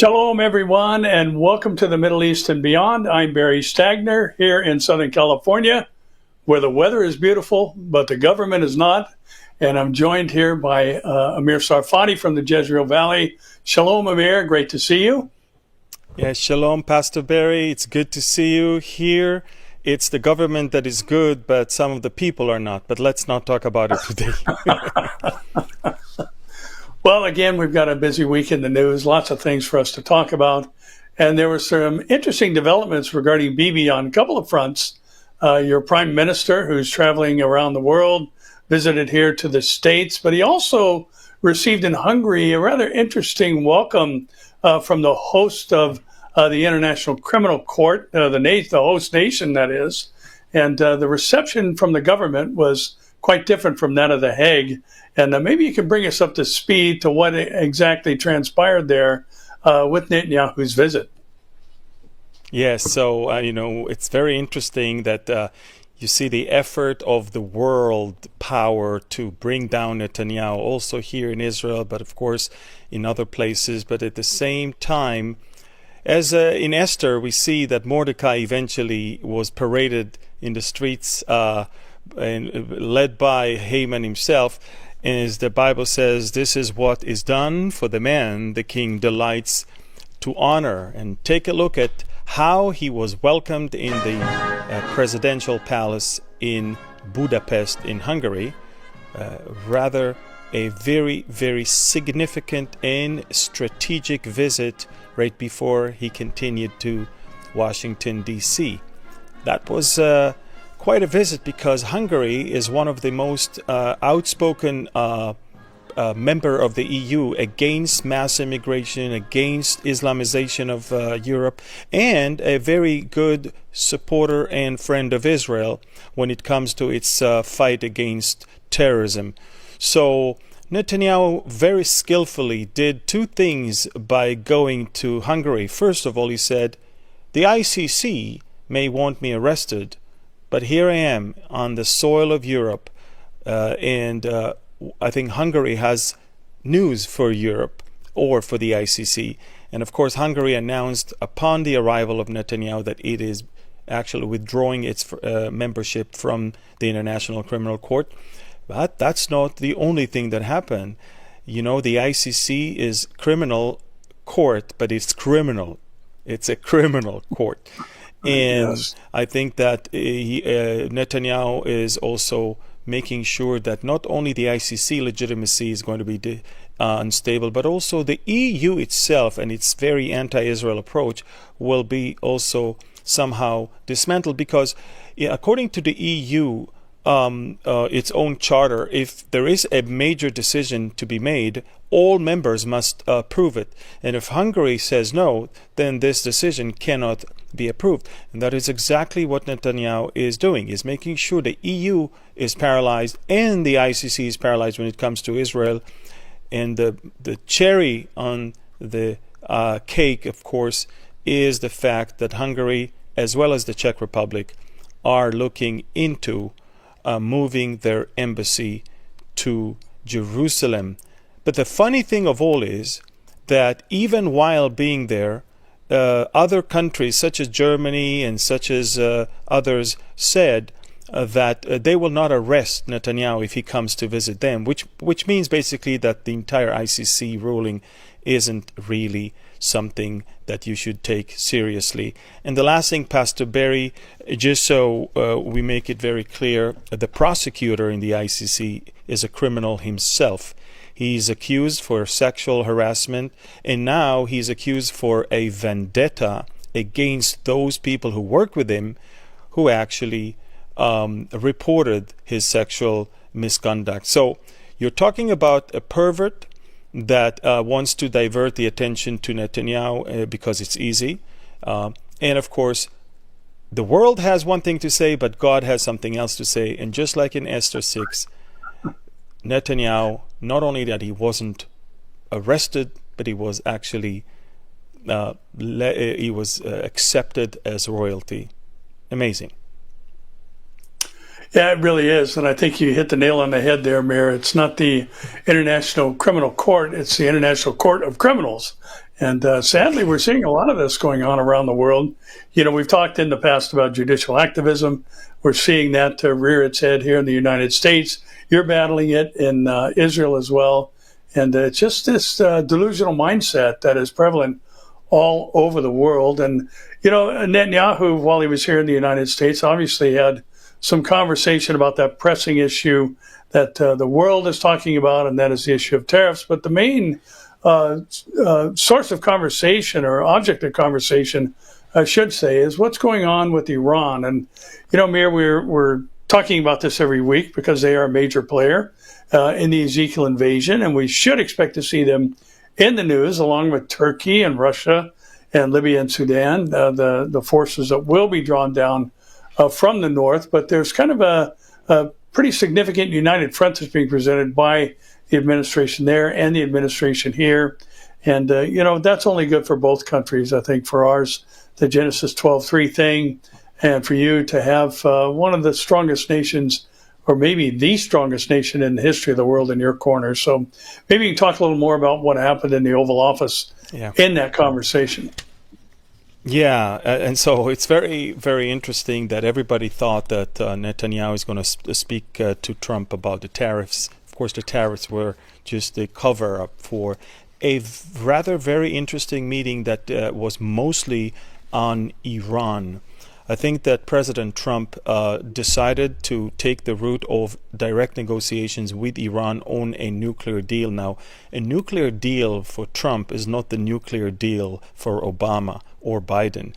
Shalom, everyone, and welcome to the Middle East and beyond. I'm Barry Stagner here in Southern California, where the weather is beautiful, but the government is not. And I'm joined here by Amir Sarfati from the Jezreel Valley. Shalom, Amir. Great to see you. Yeah, shalom, Pastor Barry. It's good to see you here. It's the government that is good, but some of the people are not. But let's not talk about it today. Well, again, we've got a busy week in the news, lots of things for us to talk about. And there were some interesting developments regarding Bibi on a couple of fronts. Your prime minister, who's traveling around the world, visited here to the States, but he also received in Hungary a rather interesting welcome from the host of the International Criminal Court, the host nation, that is. And the reception from the government was quite different from that of The Hague. And maybe you can bring us up to speed to what exactly transpired there with Netanyahu's visit. Yes, so, it's very interesting that you see the effort of the world power to bring down Netanyahu, also here in Israel, but of course in other places. But at the same time, as in Esther, we see that Mordecai eventually was paraded in the streets and led by Haman himself. And as the Bible says, this is what is done for the man the king delights to honor. And take a look at how he was welcomed in the presidential palace in Budapest in Hungary. Rather a very, very significant and strategic visit right before he continued to Washington, D.C. That was quite a visit because Hungary is one of the most outspoken member of the EU against mass immigration, against Islamization of Europe, and a very good supporter and friend of Israel when it comes to its fight against terrorism. So Netanyahu very skillfully did two things by going to Hungary. First of all, he said, the ICC may want me arrested, but here I am on the soil of Europe, and I think Hungary has news for Europe or for the ICC. And of course, Hungary announced upon the arrival of Netanyahu that it is actually withdrawing its membership from the International Criminal Court. But that's not the only thing that happened. You know, the ICC is criminal court, but it's criminal. It's a criminal court. And yes. I think that Netanyahu is also making sure that not only the ICC legitimacy is going to be unstable, but also the EU itself and its very anti-Israel approach will be also somehow dismantled, because according to the EU, its own charter, if there is a major decision to be made, all members must approve it. And if Hungary says no, then this decision cannot be approved. And that is exactly what Netanyahu is doing, is making sure the EU is paralyzed and the ICC is paralyzed when it comes to Israel. And the cherry on the cake, of course, is the fact that Hungary, as well as the Czech Republic, are looking into moving their embassy to Jerusalem. But the funny thing of all is that even while being there, other countries such as Germany and such as others said that they will not arrest Netanyahu if he comes to visit them, which means basically that the entire ICC ruling isn't really something that you should take seriously. And the last thing, Pastor Barry, just so we make it very clear, the prosecutor in the ICC is a criminal himself. He's accused for sexual harassment, and now he's accused for a vendetta against those people who worked with him, who actually reported his sexual misconduct. So you're talking about a pervert that wants to divert the attention to Netanyahu because it's easy. And of course, the world has one thing to say, but God has something else to say. And just like in Esther 6, Netanyahu, not only that he wasn't arrested, but he was actually accepted as royalty. Amazing. Yeah, it really is. And I think you hit the nail on the head there, Mayor. It's not the International Criminal Court, it's the International Court of Criminals. And sadly, we're seeing a lot of this going on around the world. You know, we've talked in the past about judicial activism. We're seeing that rear its head here in the United States. You're battling it in Israel as well. And it's just this delusional mindset that is prevalent all over the world. And, you know, Netanyahu, while he was here in the United States, obviously had some conversation about that pressing issue that the world is talking about, and that is the issue of tariffs. But the main source of conversation, or object of conversation, I should say, is what's going on with Iran. And, you know, Mir, we're talking about this every week because they are a major player in the Ezekiel invasion, and we should expect to see them in the news along with Turkey and Russia and Libya and Sudan, the forces that will be drawn down from the north. But there's kind of a pretty significant united front that's being presented by the administration there and the administration here. And, you know, that's only good for both countries. I think for ours, the Genesis 12:3 thing, and for you to have one of the strongest nations, or maybe the strongest nation in the history of the world in your corner. So maybe you can talk a little more about what happened in the Oval Office in that conversation. Yeah, and so it's very, very interesting that everybody thought that Netanyahu is going to speak to Trump about the tariffs. Of course, the tariffs were just a cover-up for a rather very interesting meeting that was mostly on Iran. I think that President Trump decided to take the route of direct negotiations with Iran on a nuclear deal. Now, a nuclear deal for Trump is not the nuclear deal for Obama or Biden.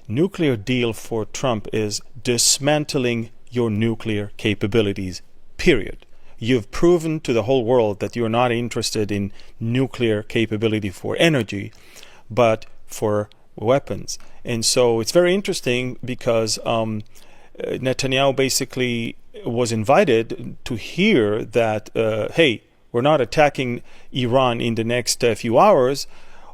Nuclear deal for Trump is dismantling your nuclear capabilities, period. You've proven to the whole world that you're not interested in nuclear capability for energy, but for weapons. And so it's very interesting because Netanyahu basically was invited to hear that, hey, we're not attacking Iran in the next few hours.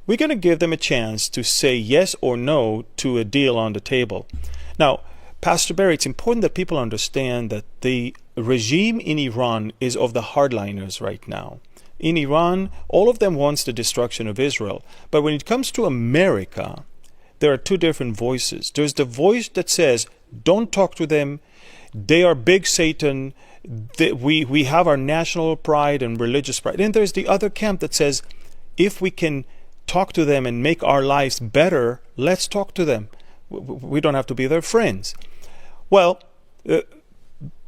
We're going to give them a chance to say yes or no to a deal on the table. Now, Pastor Barry, it's important that people understand that the regime in Iran is of the hardliners right now. In Iran, all of them wants the destruction of Israel. But when it comes to America, there are two different voices. There's the voice that says, don't talk to them. They are big Satan. We have our national pride and religious pride. And there's the other camp that says, if we can talk to them and make our lives better, let's talk to them. We don't have to be their friends. Well,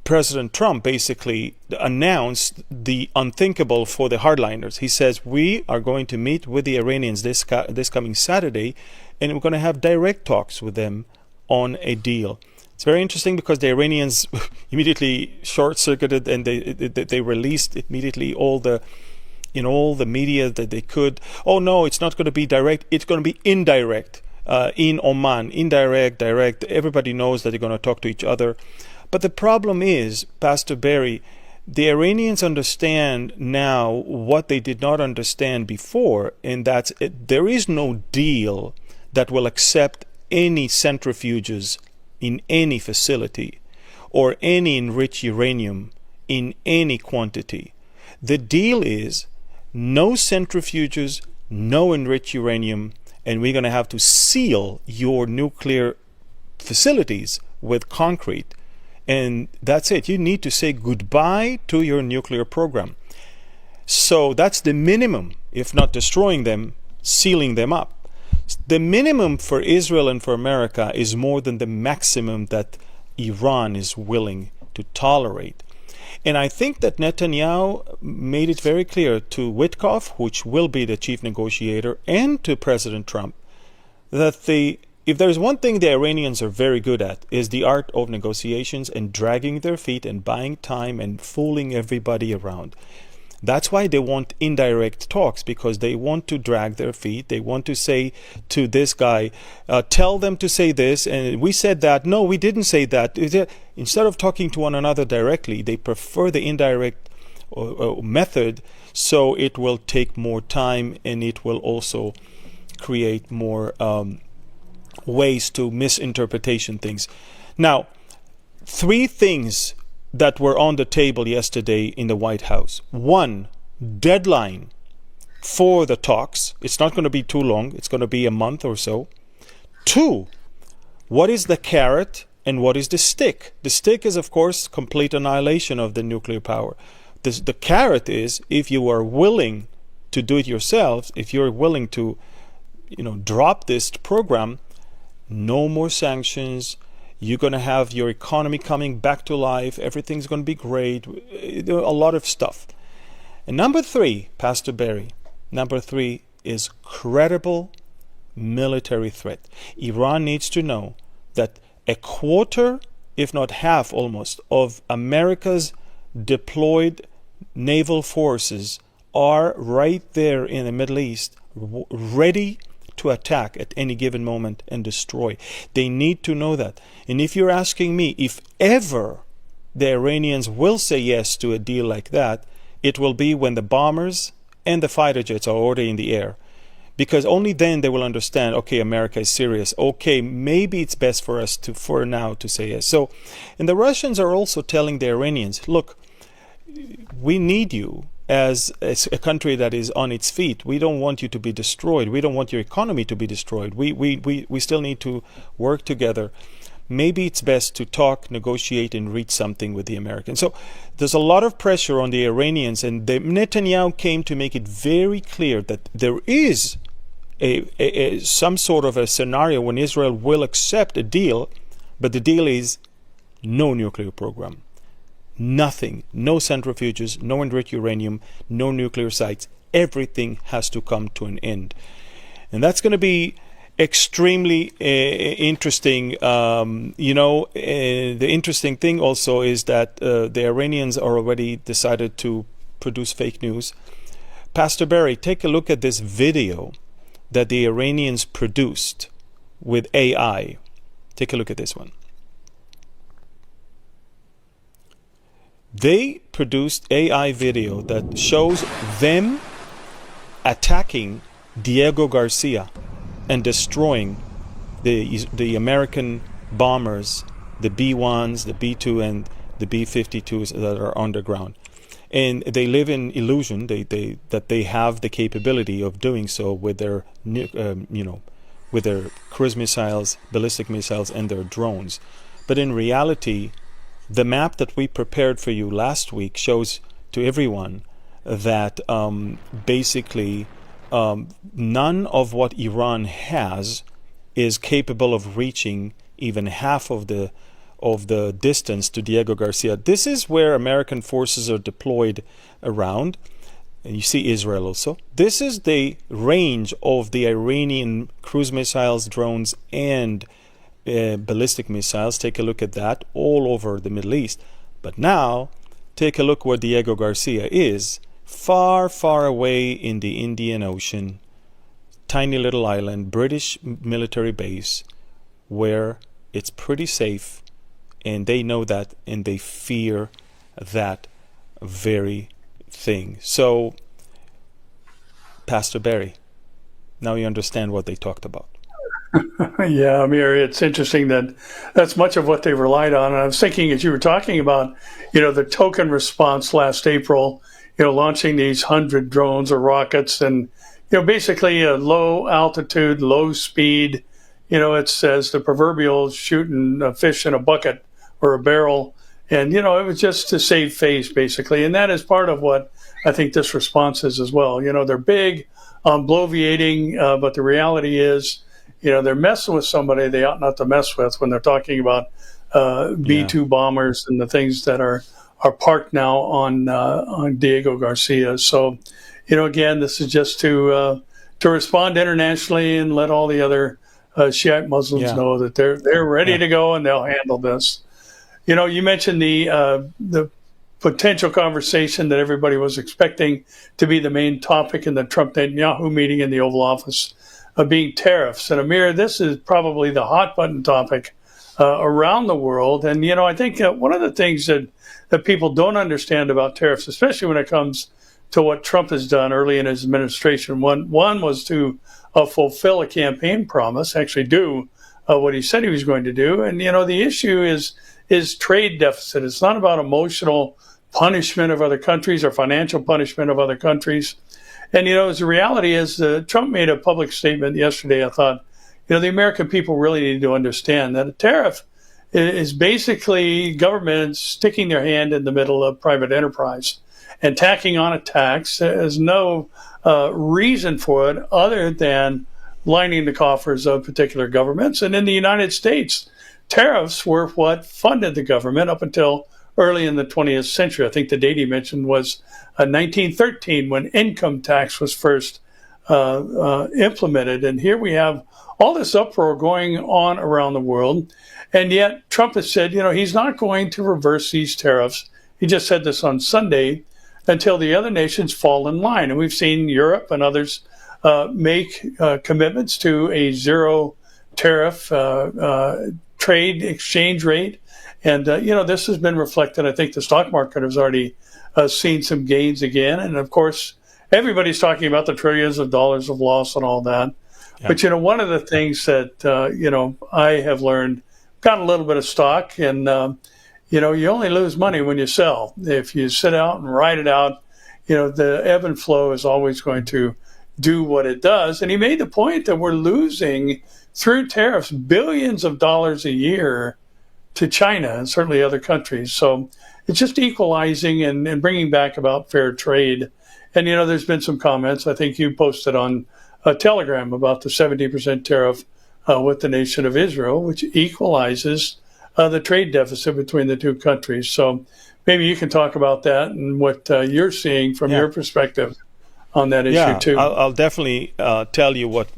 President Trump basically announced the unthinkable for the hardliners. He says, we are going to meet with the Iranians this coming Saturday, and we're going to have direct talks with them on a deal. It's very interesting because the Iranians immediately short-circuited, and they released immediately all the media that they could. Oh no, it's not going to be direct, it's going to be indirect. In Oman, indirect, direct, everybody knows that they're going to talk to each other. But the problem is, Pastor Barry, the Iranians understand now what they did not understand before, and that's there is no deal that will accept any centrifuges in any facility or any enriched uranium in any quantity. The deal is no centrifuges, no enriched uranium, and we're going to have to seal your nuclear facilities with concrete. And that's it. You need to say goodbye to your nuclear program. So that's the minimum, if not destroying them, sealing them up. The minimum for Israel and for America is more than the maximum that Iran is willing to tolerate. And I think that Netanyahu made it very clear to Witkoff, which will be the chief negotiator, and to President Trump, that if there's one thing the Iranians are very good at, is the art of negotiations and dragging their feet and buying time and fooling everybody around. That's why they want indirect talks, because they want to drag their feet. They want to say to this guy, tell them to say this, and we said that. No, we didn't say that. Instead of talking to one another directly, they prefer the indirect method, so it will take more time and it will also create more ways to misinterpretation things. Now, three things that were on the table yesterday in the White House. One, deadline for the talks. It's not going to be too long. It's going to be a month or so. Two, what is the carrot and what is the stick? The stick is, of course, complete annihilation of the nuclear power. The carrot is, if you are willing to do it yourselves, if you're willing to, drop this program, no more sanctions. You're going to have your economy coming back to life. Everything's going to be great. A lot of stuff. And number three, Pastor Barry, number three is credible military threat. Iran needs to know that a quarter, if not half almost, of America's deployed naval forces are right there in the Middle East, ready to attack at any given moment and destroy. They need to know that. And if you're asking me if ever the Iranians will say yes to a deal like that, it will be when the bombers and the fighter jets are already in the air. Because only then they will understand, okay, America is serious. Okay, maybe it's best for us for now to say yes. So, and the Russians are also telling the Iranians, look, we need you as a country that is on its feet. We don't want you to be destroyed. We don't want your economy to be destroyed. We still need to work together. Maybe it's best to talk, negotiate, and reach something with the Americans. So there's a lot of pressure on the Iranians, and Netanyahu came to make it very clear that there is some sort of a scenario when Israel will accept a deal, but the deal is no nuclear program. Nothing. No centrifuges, no enriched uranium, no nuclear sites. Everything has to come to an end. And that's going to be extremely interesting. The interesting thing also is that the Iranians are already decided to produce fake news. Pastor Barry, take a look at this video that the Iranians produced with AI. Take a look at this one. They produced AI video that shows them attacking Diego Garcia and destroying the American bombers, the B-1s, the B-2, and the B-52s that are underground. And they live in illusion that they have the capability of doing so with their with their cruise missiles, ballistic missiles, and their drones. But in reality, the map that we prepared for you last week shows to everyone that basically none of what Iran has is capable of reaching even half of the distance to Diego Garcia. This is where American forces are deployed around. And you see Israel also. This is the range of the Iranian cruise missiles, drones, and ballistic missiles. Take a look at that all over the Middle East. But now, take a look where Diego Garcia is. Far, far away in the Indian Ocean. Tiny little island, British military base, where it's pretty safe. And they know that, and they fear that very thing. So, Pastor Barry, now you understand what they talked about. Yeah, Amir, it's interesting that that's much of what they relied on. And I was thinking as you were talking about, the token response last April, launching these 100 drones or rockets and, basically a low altitude, low speed, it says the proverbial shooting a fish in a bucket or a barrel. And, it was just to save face, basically. And that is part of what I think this response is as well. They're big on bloviating, but the reality is, they're messing with somebody they ought not to mess with when they're talking about B-2 bombers and the things that are parked now on Diego Garcia. So, again, this is just to respond internationally and let all the other Shiite Muslims know that they're ready to go and they'll handle this. You mentioned the potential conversation that everybody was expecting to be the main topic in the Trump-Netanyahu meeting in the Oval Office, being tariffs. And Amir, this is probably the hot button topic around the world. And, I think one of the things that people don't understand about tariffs, especially when it comes to what Trump has done early in his administration, one was to fulfill a campaign promise, actually do what he said he was going to do. And, the issue is trade deficit. It's not about emotional punishment of other countries or financial punishment of other countries. And, the reality is Trump made a public statement yesterday. I thought, the American people really need to understand that a tariff is basically government sticking their hand in the middle of private enterprise and tacking on a tax. There's no reason for it other than lining the coffers of particular governments. And in the United States, tariffs were what funded the government up until early in the 20th century. I think the date he mentioned was 1913 when income tax was first implemented. And here we have all this uproar going on around the world. And yet Trump has said, he's not going to reverse these tariffs. He just said this on Sunday until the other nations fall in line. And we've seen Europe and others make commitments to a zero tariff trade exchange rate. And, this has been reflected. I think the stock market has already seen some gains again. And, of course, everybody's talking about the trillions of dollars of loss and all that. Yeah. But, one of the things that, I have learned, got a little bit of stock, and, you only lose money when you sell. If you sit out and ride it out, the ebb and flow is always going to do what it does. And he made the point that we're losing, through tariffs, billions of dollars a year to China and certainly other countries. So it's just equalizing and bringing back about fair trade. And, there's been some comments. I think you posted on Telegram about the 70% tariff with the nation of Israel, which equalizes the trade deficit between the two countries. So maybe you can talk about that and what you're seeing from your perspective on that issue too. I'll definitely tell you what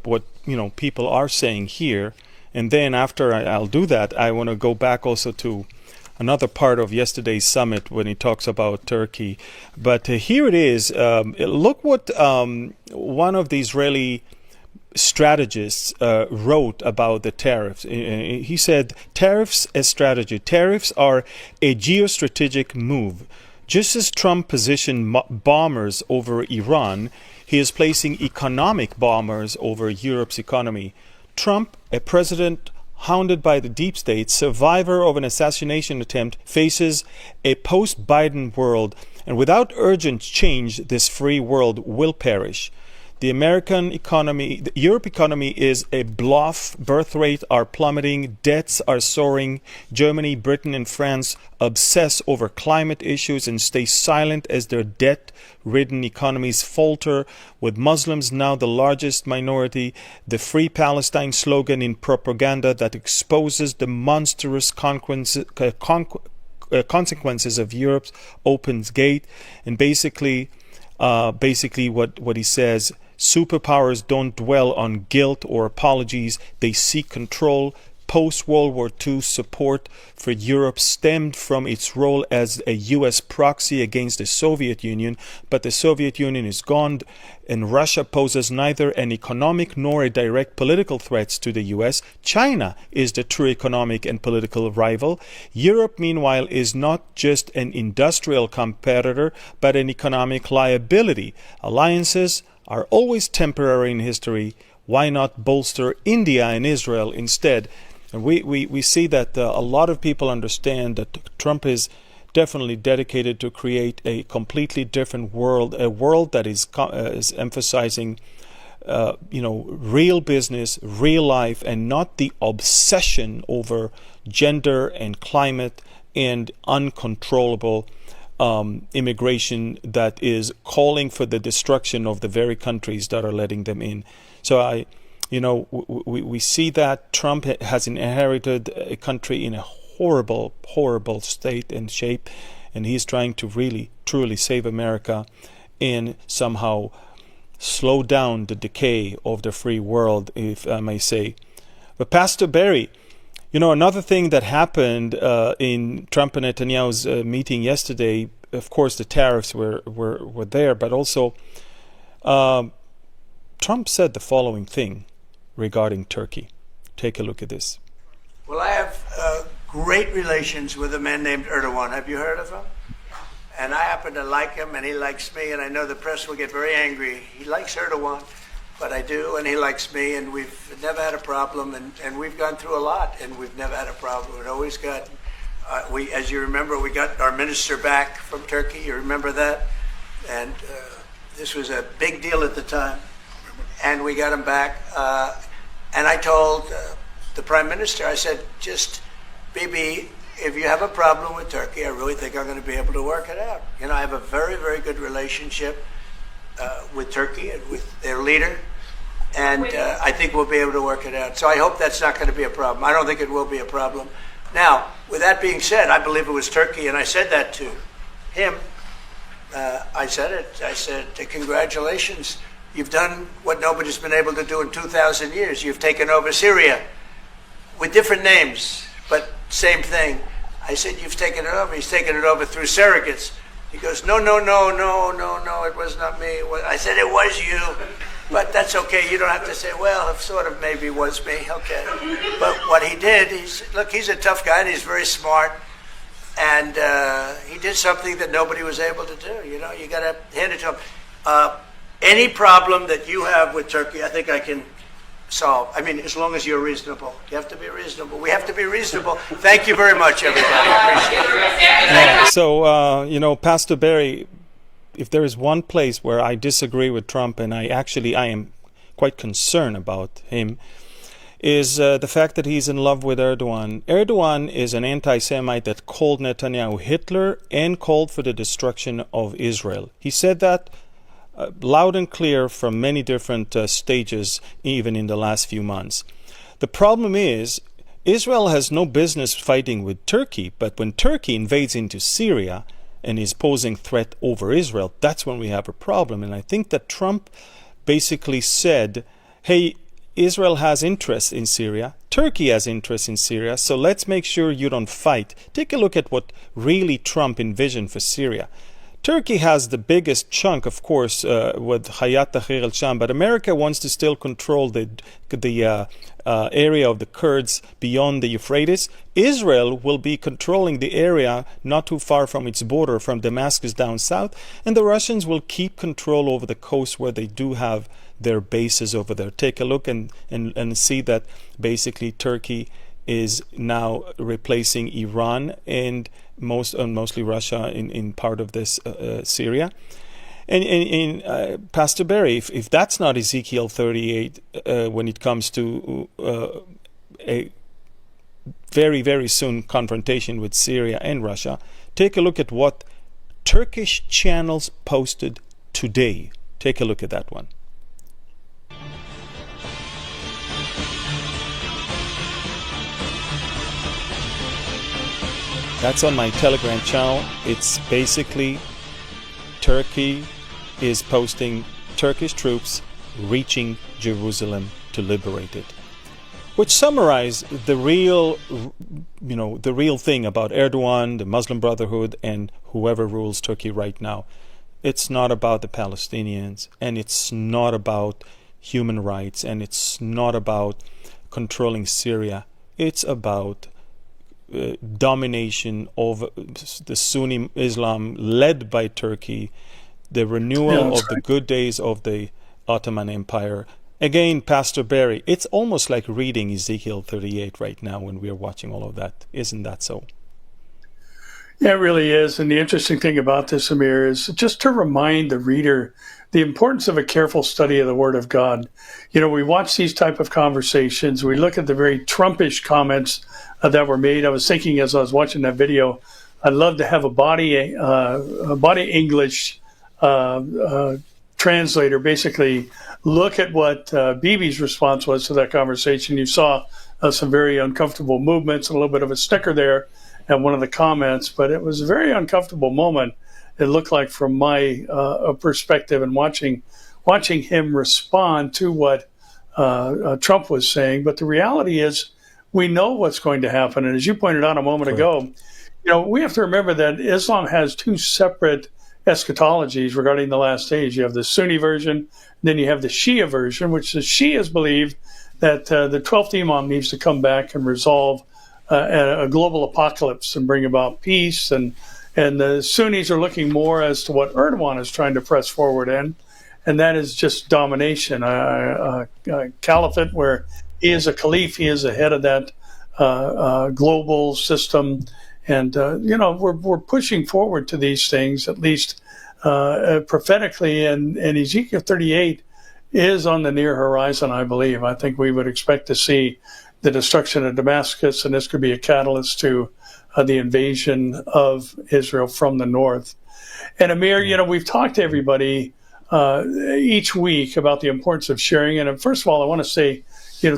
people are saying here. And then after I'll do that, I want to go back also to another part of yesterday's summit when he talks about Turkey. But here it is. Look what one of the Israeli strategists wrote about the tariffs. He said, tariffs as strategy. Tariffs are a geostrategic move. Just as Trump positioned bombers over Iran, he is placing economic bombers over Europe's economy. Trump, a president hounded by the deep state, survivor of an assassination attempt, faces a post-Biden world, and without urgent change, this free world will perish. The American economy, the Europe economy is a bluff. Birth rates are plummeting. Debts are soaring. Germany, Britain, and France obsess over climate issues and stay silent as their debt-ridden economies falter. With Muslims now the largest minority, the Free Palestine slogan in propaganda that exposes the monstrous consequences of Europe's open gate. And basically what he says, superpowers don't dwell on guilt or apologies. They seek control. Post-World War II support for Europe stemmed from its role as a U.S. proxy against the Soviet Union, but the Soviet Union is gone, and Russia poses neither an economic nor a direct political threat to the U.S. China is the true economic and political rival. Europe, meanwhile, is not just an industrial competitor, but an economic liability. Alliances are always temporary in history. Why not bolster India and Israel instead? And we see that a lot of people understand that Trump is definitely dedicated to create a completely different world, a world that is emphasizing, real business, real life, and not the obsession over gender and climate and uncontrollable immigration that is calling for the destruction of the very countries that are letting them in. So we see that Trump has inherited a country in a horrible, horrible state and shape, and he's trying to really, truly save America and somehow slow down the decay of the free world, if I may say. But Pastor Barry, another thing that happened in Trump and Netanyahu's meeting yesterday, of course, the tariffs were there, but also Trump said the following thing regarding Turkey. Take a look at this. Well, I have great relations with a man named Erdogan. Have you heard of him? And I happen to like him, and he likes me, and I know the press will get very angry. He likes Erdogan. but I do, and he likes me, and we've never had a problem, and we've gone through a lot, and we've never had a problem. We've always got, as you remember, we got our minister back from Turkey. You remember that? And this was a big deal at the time, and we got him back. And I told the Prime Minister, I said, just, Bibi, if you have a problem with Turkey, I really think I'm going to be able to work it out. You know, I have a very, very good relationship with Turkey and with their leader, and I think we'll be able to work it out. So I hope that's not going to be a problem. I don't think it will be a problem. Now, with that being said, I believe it was Turkey, and I said that to him. I said it. I said, congratulations. You've done what nobody's been able to do in 2,000 years. You've taken over Syria with different names, but same thing. I said, you've taken it over. He's taken it over through surrogates. He goes, no, it was not me. I said, it was you. But that's okay. You don't have to say, well, it sort of maybe was me. Okay. But what he did, he's a tough guy, and he's very smart. And he did something that nobody was able to do. You know, you got to hand it to him. Any problem that you have with Turkey, I think I can solve. I mean, as long as you're reasonable. You have to be reasonable. We have to be reasonable. Thank you very much, everybody. I appreciate it. So, Pastor Barry, if there is one place where I disagree with Trump, and I am quite concerned about him, is the fact that he's in love with Erdogan. Erdogan is an anti-Semite that called Netanyahu Hitler and called for the destruction of Israel. He said that loud and clear from many different stages, even in the last few months. The problem is, Israel has no business fighting with Turkey, but when Turkey invades into Syria and is posing threat over Israel, that's when we have a problem. And I think that Trump basically said, hey, Israel has interest in Syria, Turkey has interest in Syria, so let's make sure you don't fight. Take a look at what really Trump envisioned for Syria. Turkey has the biggest chunk, of course, with Hayat Tahrir al-Sham, but America wants to still control the area of the Kurds beyond the Euphrates. Israel will be controlling the area not too far from its border, from Damascus down south, and the Russians will keep control over the coast where they do have their bases over there. Take a look and see that basically Turkey is now replacing Iran and mostly Russia in part of this Syria. And Pastor Barry, if that's not Ezekiel 38 when it comes to a very, very soon confrontation with Syria and Russia, take a look at what Turkish channels posted today. Take a look at that one. That's on my Telegram channel. It's basically Turkey is posting Turkish troops reaching Jerusalem to liberate it, which summarize the real thing about Erdogan, the Muslim Brotherhood, and whoever rules Turkey right now. It's not about the Palestinians, and it's not about human rights, and it's not about controlling Syria. It's about domination of the Sunni Islam led by Turkey, the renewal of the good days of the Ottoman Empire. Again, Pastor Barry, it's almost like reading Ezekiel 38 right now when we are watching all of that. Isn't that so? Yeah, it really is. And the interesting thing about this, Amir, is just to remind the reader the importance of a careful study of the Word of God. You know, we watch these type of conversations. We look at the very Trumpish comments that were made. I was thinking as I was watching that video, I'd love to have a body English translator basically look at what Bibi's response was to that conversation. You saw some very uncomfortable movements, a little bit of a snicker there at one of the comments, but it was a very uncomfortable moment. It looked like from my perspective and watching him respond to what Trump was saying. But the reality is we know what's going to happen. And as you pointed out a moment ago, you know, we have to remember that Islam has two separate eschatologies regarding the last days. You have the Sunni version, and then you have the Shia version, which the Shias believe that the 12th Imam needs to come back and resolve a global apocalypse and bring about peace. And the Sunnis are looking more as to what Erdogan is trying to press forward in. and that is just domination, a caliphate where he is a caliph, he is the head of that global system. And, we're pushing forward to these things, at least prophetically, and Ezekiel 38 is on the near horizon, I believe. I think we would expect to see the destruction of Damascus, and this could be a catalyst to the invasion of Israel from the north. And Amir, we've talked to everybody each week about the importance of sharing. And first of all, I want to say,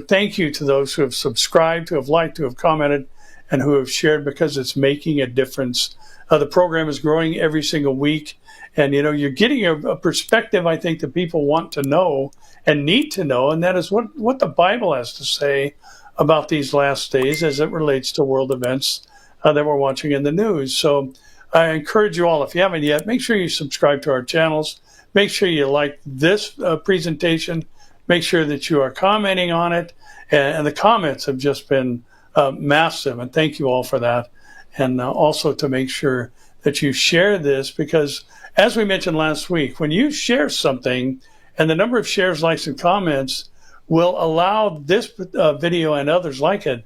thank you to those who have subscribed, who have liked, who have commented, and who have shared, because it's making a difference. The program is growing every single week. And, you're getting a perspective, I think, that people want to know and need to know, and that is what the Bible has to say about these last days as it relates to world events that we're watching in the news. So I encourage you all, if you haven't yet, make sure you subscribe to our channels. Make sure you like this presentation. Make sure that you are commenting on it. And the comments have just been massive, and thank you all for that. And also to make sure that you share this, because as we mentioned last week, when you share something, and the number of shares, likes, and comments will allow this video and others like it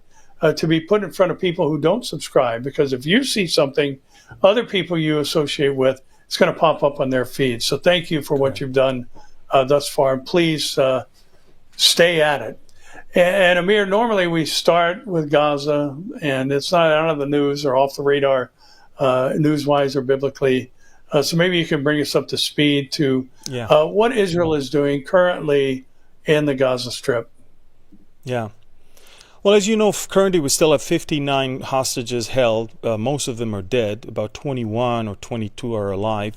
to be put in front of people who don't subscribe. Because if you see something, other people you associate with, it's going to pop up on their feed. So thank you for what you've done thus far. And please stay at it. And Amir, normally we start with Gaza, and it's not out of the news or off the radar, news-wise or biblically. So maybe you can bring us up to speed to what Israel is doing currently in the Gaza Strip. Yeah. Well, as you know, currently we still have 59 hostages held. Most of them are dead. About 21 or 22 are alive.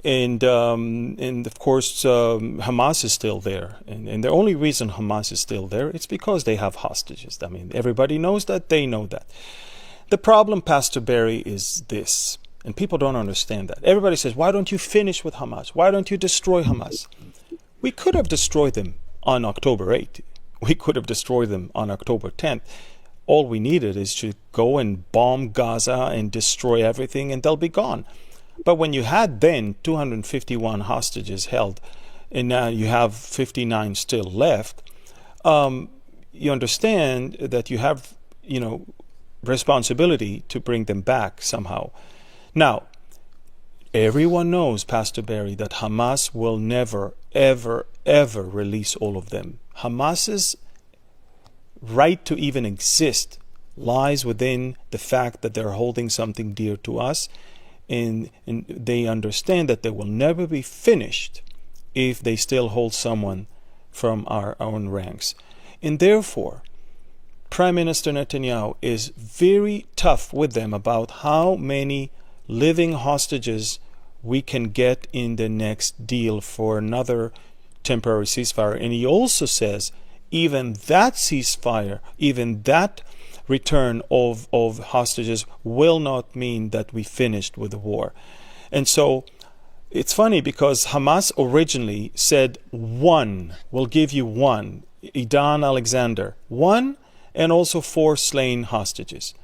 And of course, Hamas is still there. And the only reason Hamas is still there, it's because they have hostages. I mean, everybody knows that. They know that. The problem, Pastor Barry, is this. And people don't understand that. Everybody says, why don't you finish with Hamas? Why don't you destroy Hamas? We could have destroyed them on October 8th. We could have destroyed them on October 10th. All we needed is to go and bomb Gaza and destroy everything, and they'll be gone. But when you had then 251 hostages held, and now you have 59 still left, you understand that you have, responsibility to bring them back somehow. Now, everyone knows, Pastor Barry, that Hamas will never, ever, ever release all of them. Hamas's right to even exist lies within the fact that they're holding something dear to us, and they understand that they will never be finished if they still hold someone from our own ranks. And therefore, Prime Minister Netanyahu is very tough with them about how many living hostages we can get in the next deal for another temporary ceasefire. And he also says even that ceasefire, even that return of hostages will not mean that we finished with the war. And so it's funny because Hamas originally said one, we'll give you one, Idan Alexander, one, and also 4 slain hostages.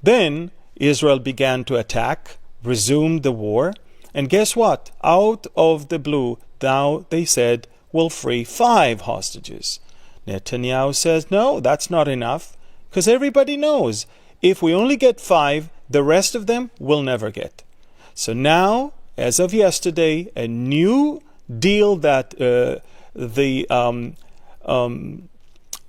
Then Israel began to attack, resumed the war, and guess what? Out of the blue, now they said, we'll free 5 hostages. Netanyahu says, no, that's not enough, because everybody knows if we only get 5, the rest of them we'll never get. So now, as of yesterday, a new deal that the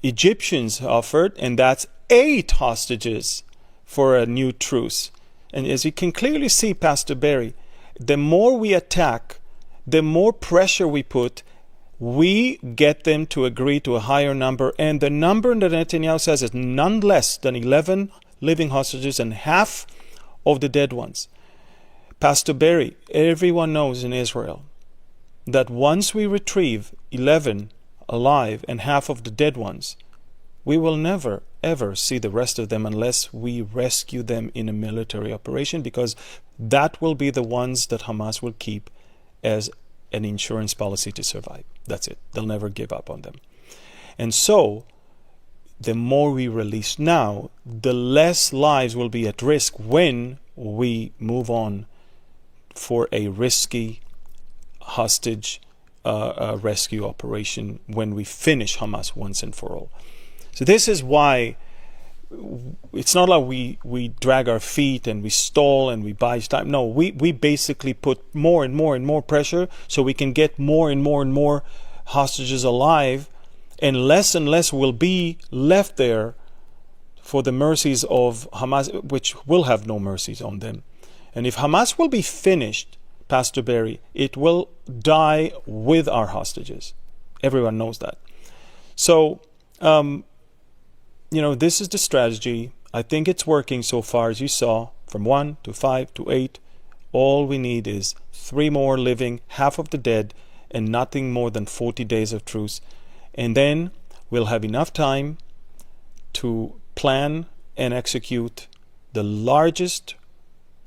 Egyptians offered, and that's 8 hostages for a new truce. And as you can clearly see, Pastor Barry, the more we attack, the more pressure we put, we get them to agree to a higher number. And the number that Netanyahu says is none less than 11 living hostages and half of the dead ones. Pastor Barry, everyone knows in Israel that once we retrieve 11 alive and half of the dead ones, we will never, ever see the rest of them unless we rescue them in a military operation, because that will be the ones that Hamas will keep as an insurance policy to survive. That's it. They'll never give up on them. And so, the more we release now, the less lives will be at risk when we move on for a risky hostage rescue operation when we finish Hamas once and for all. So this is why it's not like we drag our feet and we stall and we buy time. No, we basically put more and more and more pressure so we can get more and more and more hostages alive, and less will be left there for the mercies of Hamas, which will have no mercies on them. And if Hamas will be finished, Pastor Barry, it will die with our hostages. Everyone knows that. So, this is the strategy. I think it's working so far, as you saw, from 1 to 5 to 8. All we need is 3 more living, half of the dead, and nothing more than 40 days of truce. And then we'll have enough time to plan and execute the largest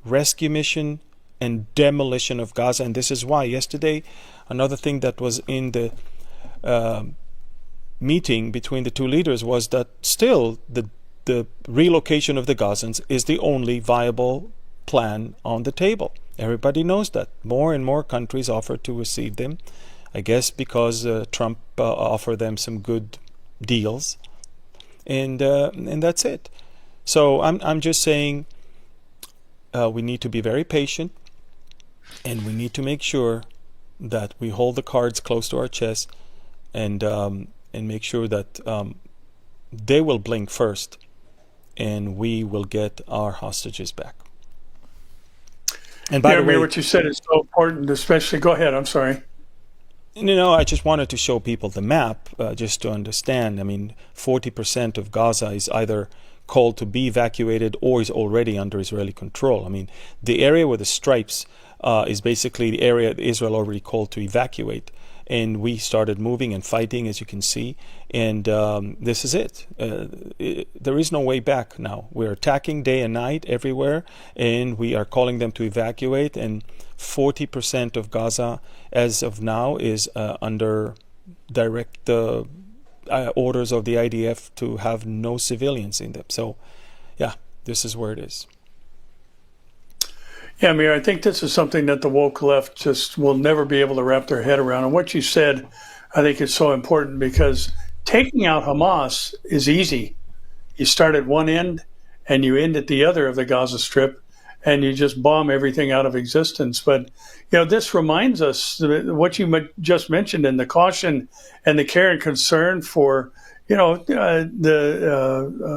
rescue mission and demolition of Gaza. And this is why yesterday, another thing that was in the meeting between the two leaders was that still the relocation of the Gazans is the only viable plan on the table. Everybody knows that. More and more countries offer to receive them, I guess because Trump offered them some good deals, and that's it. So I'm just saying we need to be very patient, and we need to make sure that we hold the cards close to our chest, and make sure that they will blink first, and we will get our hostages back. And by the way, what you said is so important, especially. Go ahead. I'm sorry. I just wanted to show people the map just to understand. I mean, 40% of Gaza is either called to be evacuated or is already under Israeli control. I mean, the area with the stripes is basically the area that Israel already called to evacuate. And we started moving and fighting, as you can see. And this is it. There is no way back now. We're attacking day and night everywhere, and we are calling them to evacuate. And 40% of Gaza, as of now, is under direct orders of the IDF to have no civilians in them. So, yeah, this is where it is. Yeah, Amir, I think this is something that the woke left just will never be able to wrap their head around. And what you said, I think is so important, because taking out Hamas is easy. You start at one end and you end at the other of the Gaza Strip, and you just bomb everything out of existence. But, this reminds us what you just mentioned, and the caution and the care and concern for, the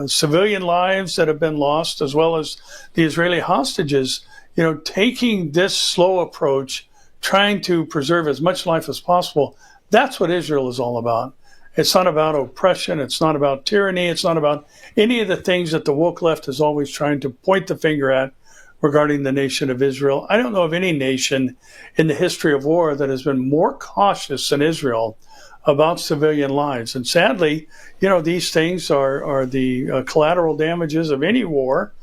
civilian lives that have been lost, as well as the Israeli hostages. Taking this slow approach, trying to preserve as much life as possible, that's what Israel is all about. It's not about oppression. It's not about tyranny. It's not about any of the things that the woke left is always trying to point the finger at regarding the nation of Israel. I don't know of any nation in the history of war that has been more cautious than Israel about civilian lives. And sadly, these things are the collateral damages of any war.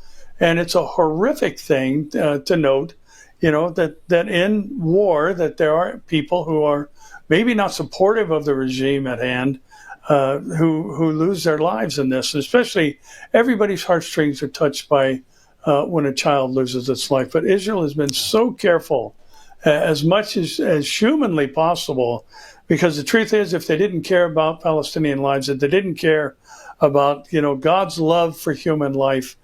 And it's a horrific thing to note, that in war, that there are people who are maybe not supportive of the regime at hand, who lose their lives in this. Especially, everybody's heartstrings are touched by when a child loses its life. But Israel has been so careful, as much as humanly possible, because the truth is, if they didn't care about Palestinian lives, if they didn't care about God's love for human life,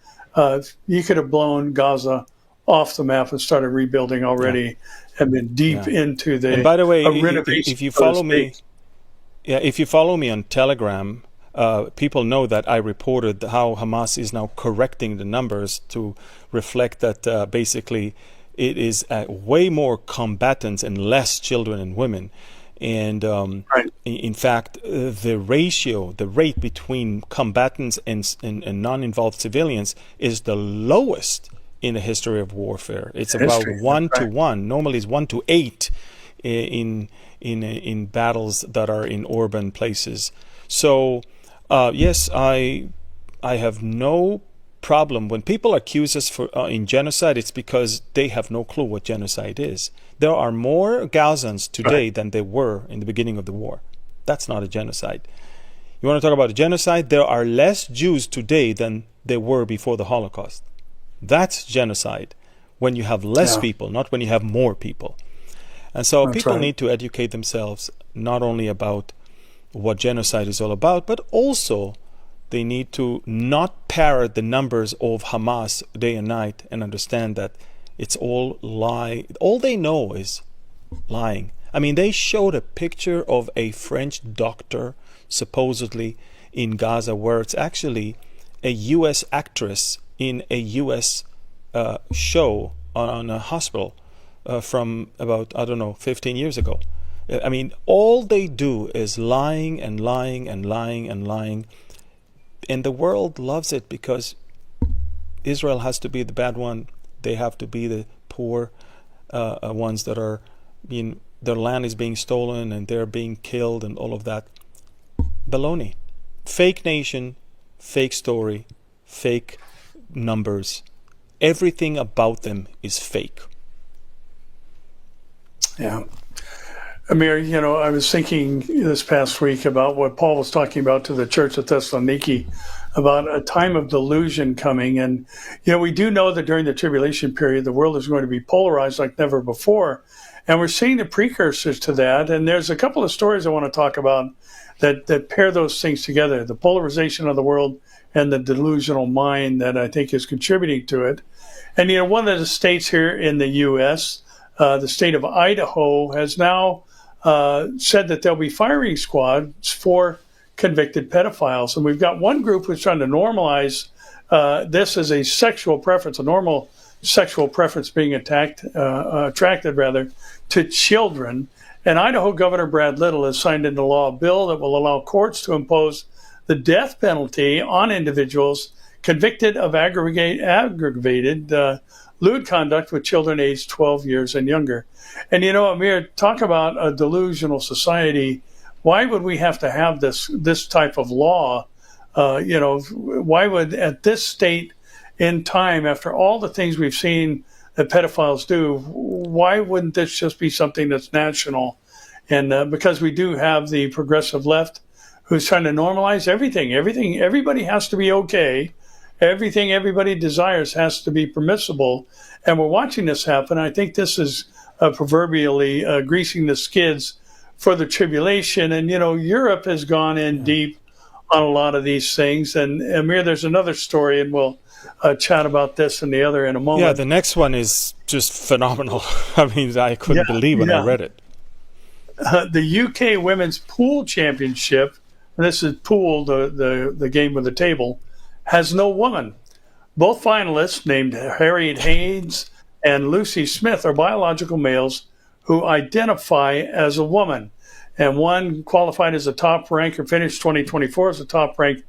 you could have blown Gaza off the map and started rebuilding already, and been deep into the. And by the way, renovation. if you follow me, if you follow me on Telegram, people know that I reported how Hamas is now correcting the numbers to reflect that basically it is way more combatants and less children and women. And right. In fact, the rate between combatants and non-involved civilians is the lowest in the history of warfare. It's about 1 to 1. Normally, it's 1 to 8 in battles that are in urban places. So, yes, I have no problem when people accuse us for in genocide. It's because they have no clue what genocide is. There are more Gazans today than there were in the beginning of the war. That's not a genocide. You want to talk about a genocide? There are less Jews today than there were before the Holocaust. That's genocide, when you have less people, not when you have more people. And so That's people right. need to educate themselves not only about what genocide is all about, but also they need to not parrot the numbers of Hamas day and night and understand that it's all lie. All they know is lying. I mean, they showed a picture of a French doctor, supposedly in Gaza, where it's actually a U.S. actress in a U.S. Show on a hospital from about, 15 years ago. I mean, all they do is lying and lying and lying and lying. And the world loves it because Israel has to be the bad one. They have to be the poor ones that are being, their land is being stolen and they're being killed and all of that. Baloney. Fake nation, fake story, fake numbers. Everything about them is fake. Yeah. Amir, I was thinking this past week about what Paul was talking about to the church at Thessaloniki about a time of delusion coming. And, we do know that during the tribulation period, the world is going to be polarized like never before. And we're seeing the precursors to that. And there's a couple of stories I want to talk about that pair those things together, the polarization of the world and the delusional mind that I think is contributing to it. And, one of the states here in the U.S., the state of Idaho, has now said that there'll be firing squads for convicted pedophiles. And we've got one group who's trying to normalize this as a sexual preference, a normal sexual preference being attracted to children. And Idaho Governor Brad Little has signed into law a bill that will allow courts to impose the death penalty on individuals convicted of aggravated lewd conduct with children aged 12 years and younger. And, Amir, talk about a delusional society. Why would we have to have this type of law? Why would, at this state in time, after all the things we've seen that pedophiles do, why wouldn't this just be something that's national? And because we do have the progressive left who's trying to normalize everything. Everybody has to be okay. Everything everybody desires has to be permissible. And we're watching this happen. I think this is proverbially greasing the skids for the tribulation. And, Europe has gone in deep on a lot of these things. And Amir, there's another story, and we'll chat about this and the other in a moment. Yeah, the next one is just phenomenal. I mean, I couldn't believe when I read it. The UK Women's Pool Championship, and this is pool, the game with the table, has no woman. Both finalists, named Harriet Haynes and Lucy Smith, are biological males who identify as a woman. And one qualified as a top rank or finished 2024 as a top ranked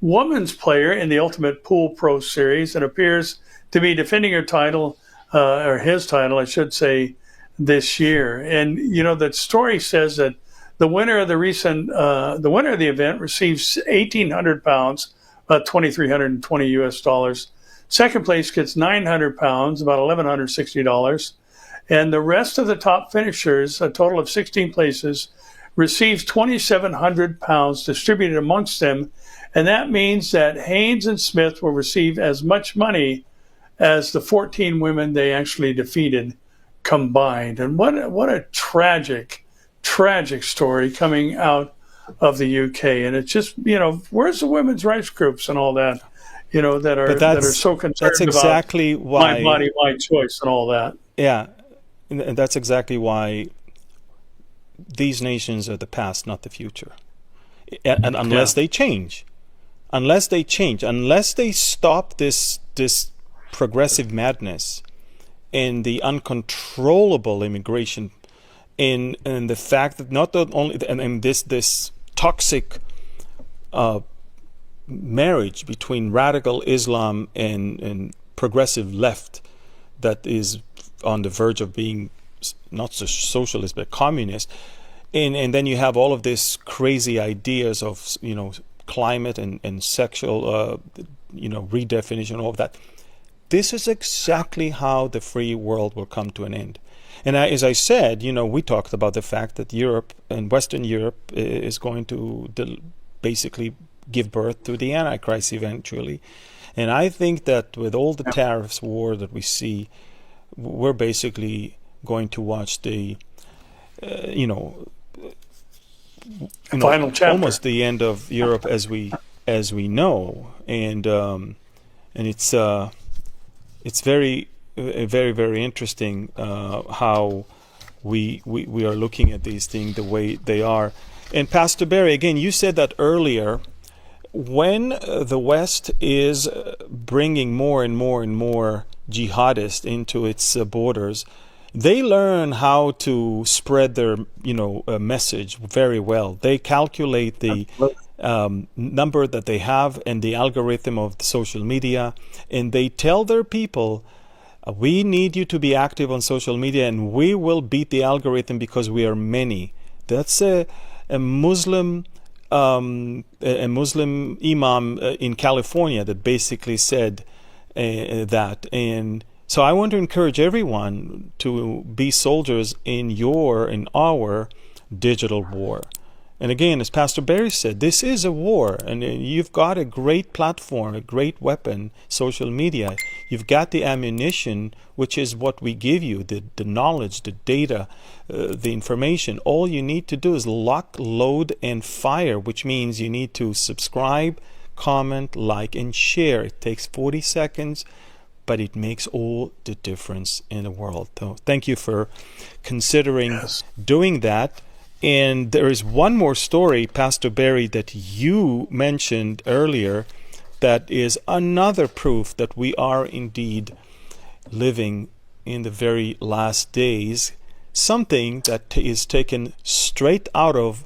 women's player in the Ultimate Pool Pro Series and appears to be defending her title, or his title, I should say, this year. And, the story says that the winner of the event receives 1,800 pounds, about $2,320 US. Second place gets 900 pounds, about $1,160. And the rest of the top finishers, a total of 16 places, receives 2,700 pounds distributed amongst them. And that means that Haynes and Smith will receive as much money as the 14 women they actually defeated combined. And what a tragic story coming out of the UK. And it's just, where's the women's rights groups and all that, that are so concerned that's exactly about why, my body, my choice and all that. Yeah. And that's exactly why these nations are the past, not the future. And unless they change, unless they stop this progressive madness and the uncontrollable immigration and the fact that not only and this toxic marriage between radical Islam and progressive left that is on the verge of being not just socialist but communist, and then you have all of these crazy ideas of climate and sexual redefinition, all of that. This is exactly how the free world will come to an end. And as I said, we talked about the fact that Europe and Western Europe is going to basically give birth to the Antichrist eventually. And I think that with all the tariffs war that we see, we're basically going to watch the you know, Final chapter. almost the end of Europe as we know, and it's very very interesting how we are looking at these things the way they are. And Pastor Barry, again, you said that earlier. When the West is bringing more and more jihadists into its borders, they learn how to spread their message very well. They calculate the number that they have and the algorithm of the social media, and they tell their people, we need you to be active on social media and we will beat the algorithm because we are many. That's a Muslim imam in California that basically said that. And so I want to encourage everyone to be soldiers in our digital war. And again, as Pastor Barry said, this is a war, and you've got a great platform, a great weapon, social media. You've got the ammunition, which is what we give you, the knowledge, the data, the information. All you need to do is lock, load, and fire, which means you need to subscribe, comment, like, and share. It takes 40 seconds, but it makes all the difference in the world. So thank you for considering doing that. And there is one more story, Pastor Barry, that you mentioned earlier that is another proof that we are indeed living in the very last days, something that is taken straight out of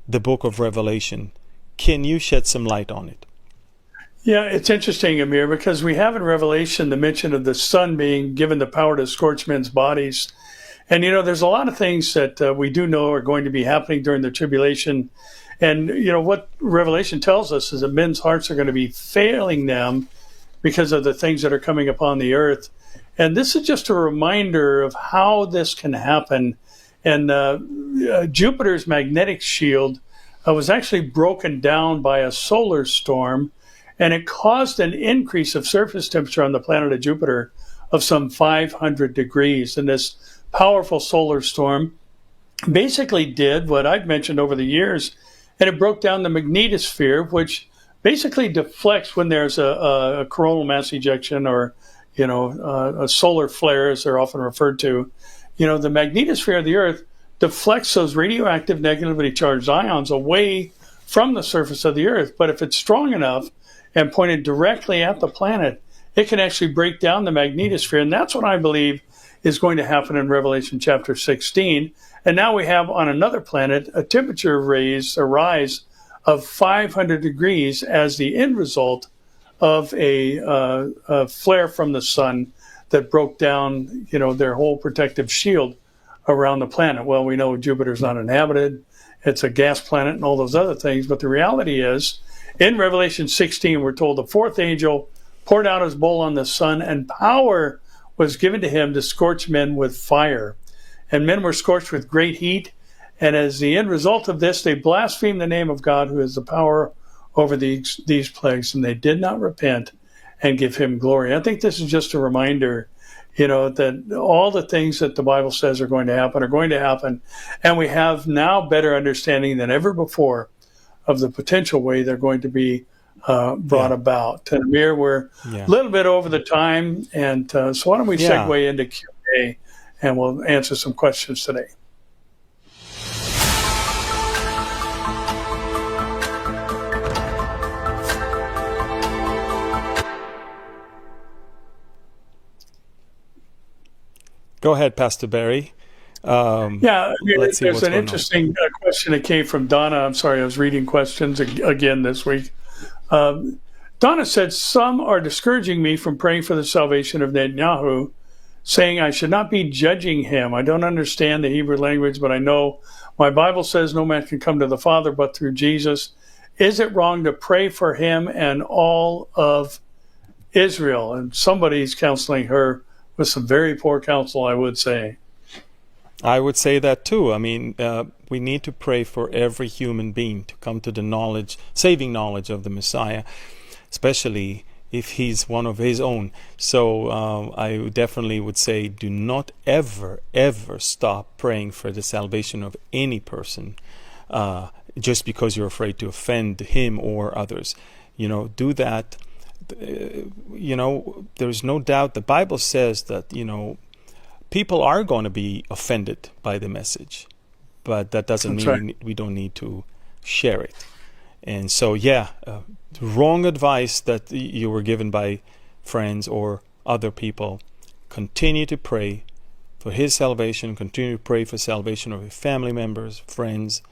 the book of Revelation. Can you shed some light on it? Yeah, it's interesting, Amir, because we have in Revelation the mention of the sun being given the power to scorch men's bodies. And, there's a lot of things that we do know are going to be happening during the tribulation. And, what Revelation tells us is that men's hearts are going to be failing them because of the things that are coming upon the earth. And this is just a reminder of how this can happen. And Jupiter's magnetic shield was actually broken down by a solar storm, and it caused an increase of surface temperature on the planet of Jupiter of some 500 degrees. And this powerful solar storm basically did what I've mentioned over the years, and it broke down the magnetosphere, which basically deflects when there's a coronal mass ejection or, a solar flare, as they're often referred to. The magnetosphere of the Earth deflects those radioactive negatively charged ions away from the surface of the Earth. But if it's strong enough and pointed directly at the planet, it can actually break down the magnetosphere. And that's what I believe is going to happen in Revelation chapter 16. And now we have on another planet a temperature rise of 500 degrees as the end result of a flare from the sun that broke down, their whole protective shield around the planet. Well, we know Jupiter's not inhabited. It's a gas planet and all those other things. But the reality is, in Revelation 16, we're told the fourth angel poured out his bowl on the sun, and power was given to him to scorch men with fire. And men were scorched with great heat. And as the end result of this, they blasphemed the name of God, who has the power over these plagues, and they did not repent and give him glory. I think this is just a reminder, that all the things that the Bible says are going to happen. And we have now better understanding than ever before of the potential way they're going to be brought about. And Amir, we're a little bit over the time, and so why don't we segue into Q&A, and we'll answer some questions today. Go ahead, Pastor Barry. There's an interesting question that came from Donna. I'm sorry, I was reading questions again this week. Donna said, some are discouraging me from praying for the salvation of Netanyahu, saying I should not be judging him. I don't understand the Hebrew language, but I know my Bible says no man can come to the Father but through Jesus. Is it wrong to pray for him and all of Israel? And somebody's counseling her with some very poor counsel, I would say. I would say that too. I mean, we need to pray for every human being to come to the saving knowledge of the Messiah, especially if he's one of his own. So I definitely would say, do not ever stop praying for the salvation of any person, just because you're afraid to offend him or others. Do that. There's no doubt. The Bible says that people are going to be offended by the message, but that doesn't mean we don't need to share it. And so, wrong advice that you were given by friends or other people. Continue to pray for his salvation. Continue to pray for salvation of your family members, friends,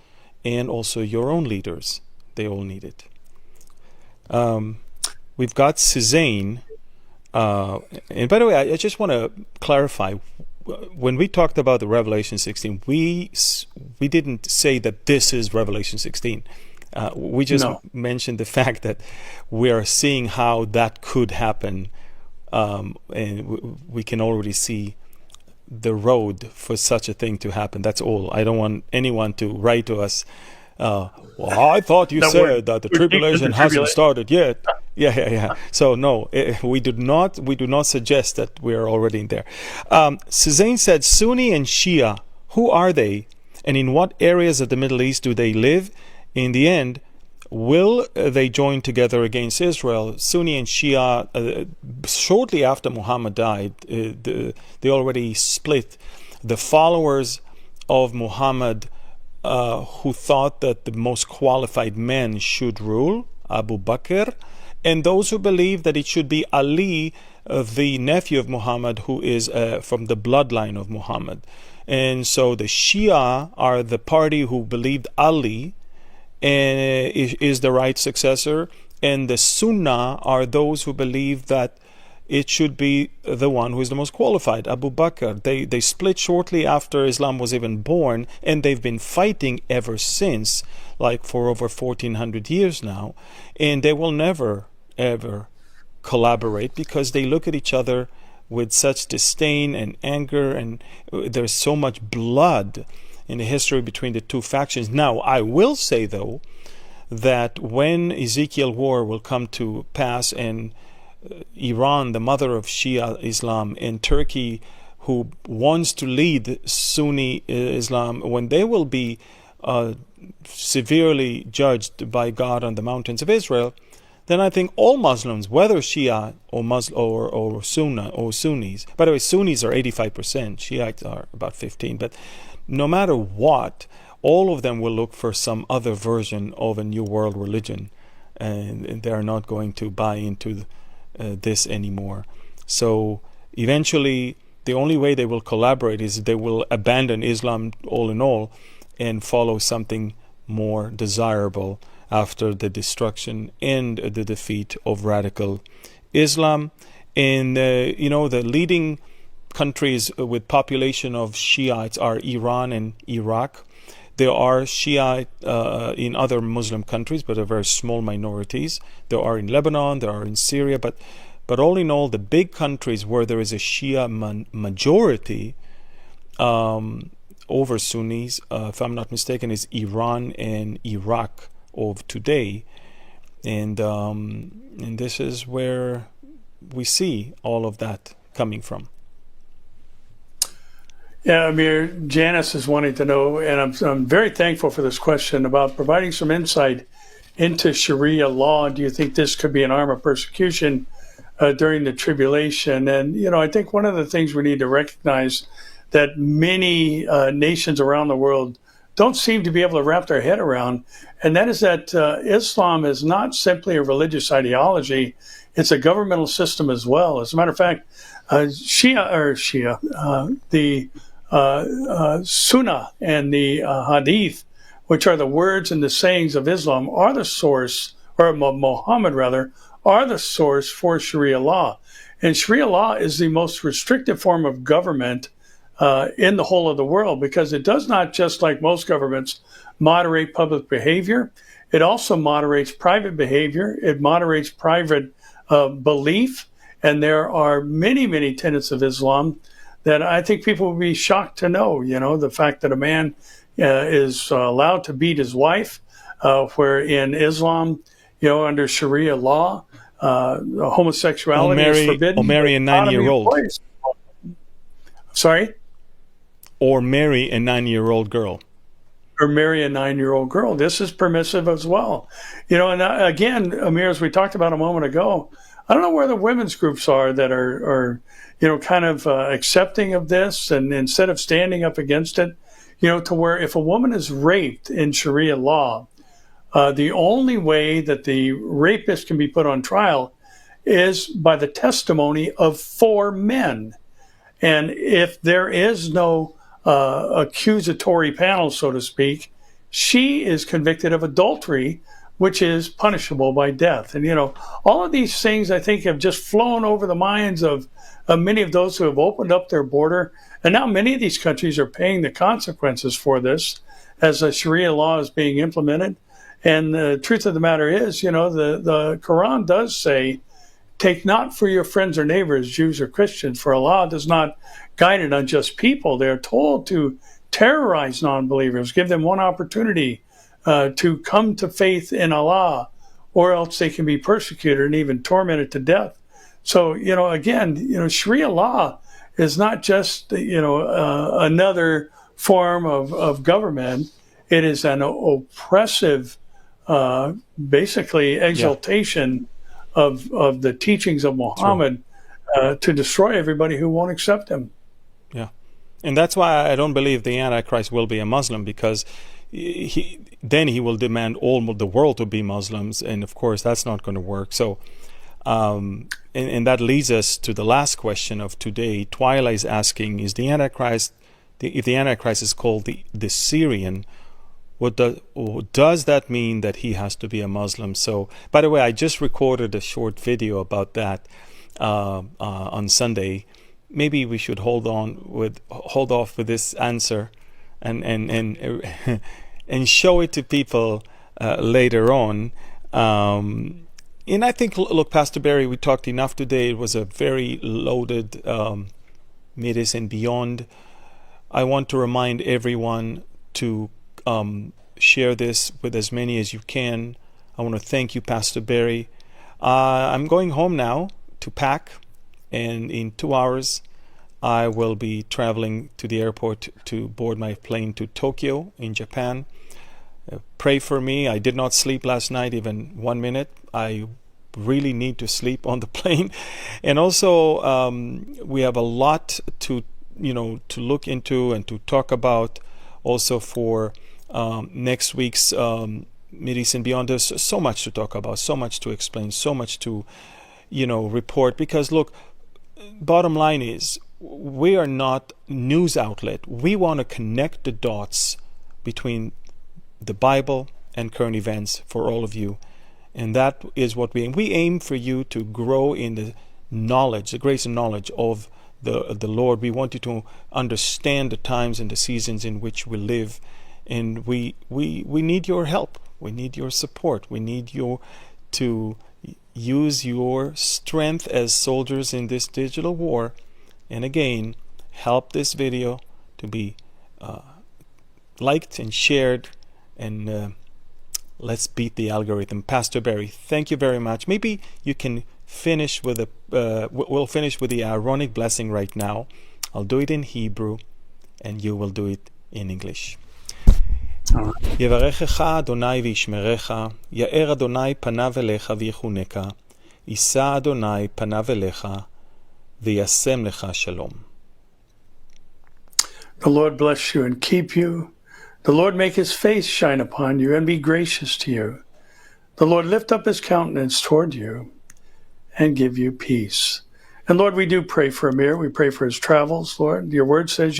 and also your own leaders. They all need it. We've got Suzanne. And by the way, I just want to clarify. When we talked about the Revelation 16, we didn't say that this is Revelation 16. We just mentioned the fact that we are seeing how that could happen, and we can already see the road for such a thing to happen. That's all. I don't want anyone to write to us, well, I thought you said that the tribulation hasn't started yet. Yeah. So no, we do not suggest that we are already in there. Suzanne said, Sunni and Shia, who are they, and in what areas of the Middle East do they live? In the end, will they join together against Israel? Sunni and Shia, shortly after Muhammad died, they already split. The followers of Muhammad, who thought that the most qualified men should rule, Abu Bakr, and those who believe that it should be Ali, the nephew of Muhammad, who is from the bloodline of Muhammad. And so the Shia are the party who believed Ali is the right successor, and the Sunnah are those who believe that it should be the one who is the most qualified, Abu Bakr. They split shortly after Islam was even born, and they've been fighting ever since, like for over 1400 years now, and they will never ever collaborate because they look at each other with such disdain and anger, and there's so much blood in the history between the two factions. Now, I will say, though, that when Ezekiel war will come to pass, and Iran, the mother of Shia Islam, and Turkey, who wants to lead Sunni Islam, when they will be severely judged by God on the mountains of Israel, then I think all Muslims, whether Shia or Sunnis, by the way, Sunnis are 85%, Shiites are about 15%, but no matter what, all of them will look for some other version of a new world religion, and they are not going to buy into this anymore. So eventually, the only way they will collaborate is they will abandon Islam all in all and follow something more desirable after the destruction and the defeat of radical Islam. And the leading countries with population of Shiites are Iran and Iraq. There are Shiite in other Muslim countries, but are very small minorities. There are in Lebanon, there are in Syria, but all in all, the big countries where there is a Shia majority over Sunnis, if I'm not mistaken, is Iran and Iraq of today, and this is where we see all of that coming from. Yeah, Amir, Janice is wanting to know, and I'm very thankful for this question about providing some insight into Sharia law. Do you think this could be an arm of persecution during the tribulation? And, I think one of the things we need to recognize that many nations around the world don't seem to be able to wrap their head around, and that is that Islam is not simply a religious ideology, it's a governmental system as well. As a matter of fact, the Sunnah and the Hadith, which are the words and the sayings of Islam, are the source, or Muhammad rather, are the source for Sharia law. And Sharia law is the most restrictive form of government in the whole of the world, because it does not, just like most governments, moderate public behavior. It also moderates private behavior. It moderates private belief. And there are many, many tenets of Islam that I think people will be shocked to know. The fact that a man is allowed to beat his wife, where in Islam, under Sharia law, homosexuality is forbidden. Or marry a 9-year-old. Sorry? Or marry a 9-year-old girl. Or marry a 9-year-old girl. This is permissive as well. And again, Amir, as we talked about a moment ago, I don't know where the women's groups are that are kind of accepting of this, and instead of standing up against it, to where if a woman is raped in Sharia law, the only way that the rapist can be put on trial is by the testimony of 4 men. And if there is no accusatory panel, so to speak, she is convicted of adultery, which is punishable by death. And, all of these things, I think, have just flown over the minds of many of those who have opened up their border. And now many of these countries are paying the consequences for this as a Sharia law is being implemented. And the truth of the matter is, the Quran does say, take not for your friends or neighbors, Jews or Christians, for Allah does not guide an unjust people. They are told to terrorize non-believers, give them one opportunity to come to faith in Allah, or else they can be persecuted and even tormented to death. So, again, Sharia law is not just, another form of government. It is an oppressive, basically, exaltation of the teachings of Muhammad to destroy everybody who won't accept him. Yeah. And that's why I don't believe the Antichrist will be a Muslim, because then he will demand all the world to be Muslims, and of course that's not going to work. So and that leads us to the last question of today. Twyla is asking, is the Antichrist, if the Antichrist is called the Syrian, does that mean that he has to be a Muslim? So, by the way, I just recorded a short video about that on Sunday. Maybe we should hold off with this answer and show it to people later on. And I think, look, Pastor Barry, we talked enough today. It was a very loaded medicine beyond. I want to remind everyone to share this with as many as you can. I want to thank you, Pastor Barry. I'm going home now to pack, and in 2 hours I will be traveling to the airport to board my plane to Tokyo in Japan. Pray for me. I did not sleep last night even 1 minute. I really need to sleep on the plane. And also we have a lot to look into and to talk about also for next week's Mideast and Beyond. There's so much to talk about, so much to explain, so much to report, because look, bottom line is, we are not news outlet. We want to connect the dots between the Bible and current events for all of you, and that is what we aim for you to grow in the knowledge, the grace and knowledge of the Lord. We want you to understand the times and the seasons in which we live, and we need your help. We need your support. We need you to use your strength as soldiers in this digital war, and again, help this video to be liked and shared, and let's beat the algorithm. Pastor Barry, thank you very much. Maybe you can finish with we'll finish with the Aaronic blessing right now. I'll do it in Hebrew, and you will do it in English. יברכך אדוני וישמרך, יאר אדוני פניו אליך ויחונך, יישא אדוני פניו אליך וישם לך שלום. The Lord bless you and keep you. The Lord make his face shine upon you and be gracious to you. The Lord lift up his countenance toward you and give you peace. And Lord, we do pray for Amir. We pray for his travels, Lord. Your word says